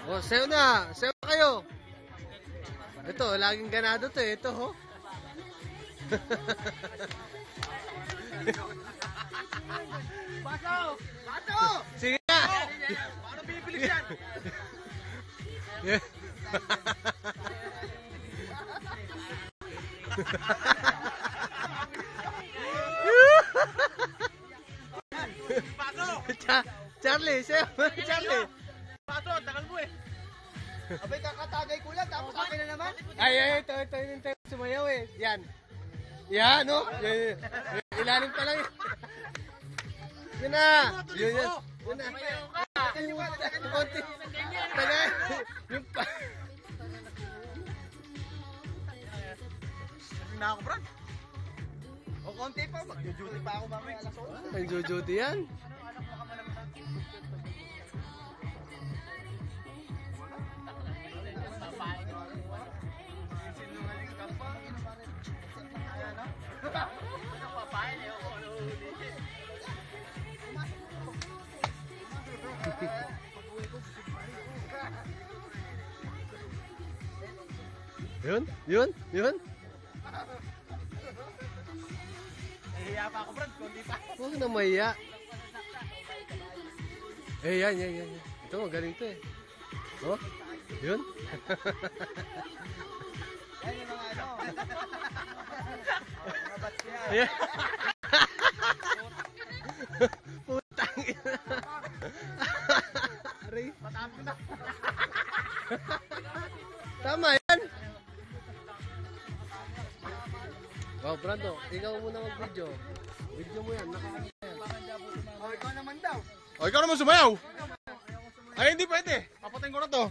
Oh, sayo na kayo. Ito, laging ganado to eh. Ito, ho. Baso! Baso! Sige na. Paano bibilis yan? Baso! Charlie, sayo. Charlie. Baso, tagal mo eh. Abay, kakatagay ko lang, tapos akin na naman. Ay, ito yung tayo sumayaw eh. Yan. Yan, no? Yan. Ilalim pa lang. Yun na. Yun na. Konti. Tagay. Yung pa. Kasi na ako, Brad. O konti pa, mag-duty pa ako mamaya alas 8. May jujuti yan. Yun. Nahihiya pa ako, Brad. Konti pa. Huwag na mahiya. Eh, yan. Ito, magaling to eh. Oh, yun. Yan yung mga ano. Mga bats niya. Ayan. Putang ina. Aray. Matapos na. Tama yan. Wow, Brando, ikaw muna mag-video. Video mo yan, nakaano yan. O, ikaw naman daw. O, ikaw naman sumayaw. Ay, hindi pwede. Papatayin ko na to.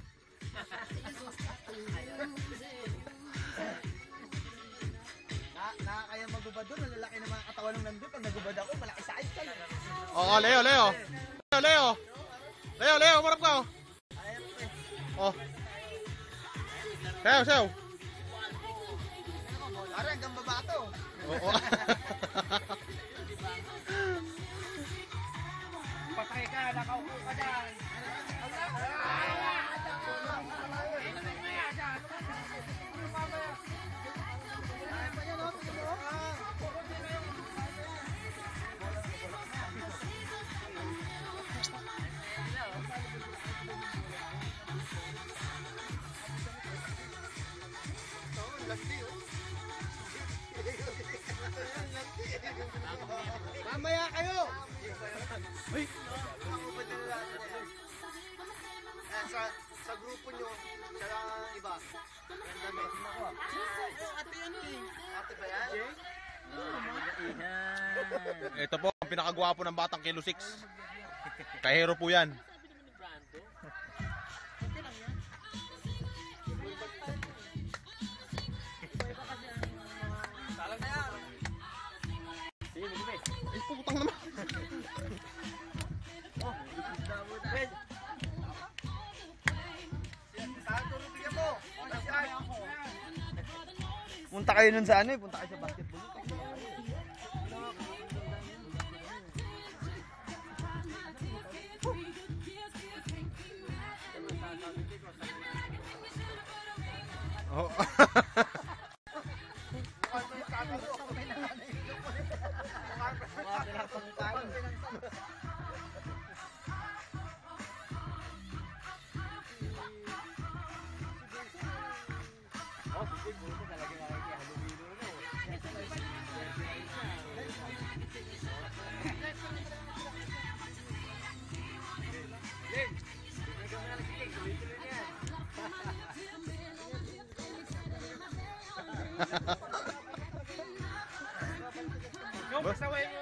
Nakakaya magubad doon. Ang lalaki ng mga katawan ng nandun. Pag nagubad ako, malaki sa eyes ka. Oo, Leo. Leo, marap ka. Oh. Sayaw. Pare, hanggang baba to. Oo. Patay ka, nakaupo ka dyan. Mamaya kayo! Ay! Sa grupo nyo, sa iba. Ate yan eh. Ate ba yan? Ito po, ang pinakagwapo ng batang kilo 6. Kahero po yan. Salang na yan. Ay, putang naman. Punta kayo nun sa ano eh, punta kayo sa basketball. Oh. Yung pasaway mo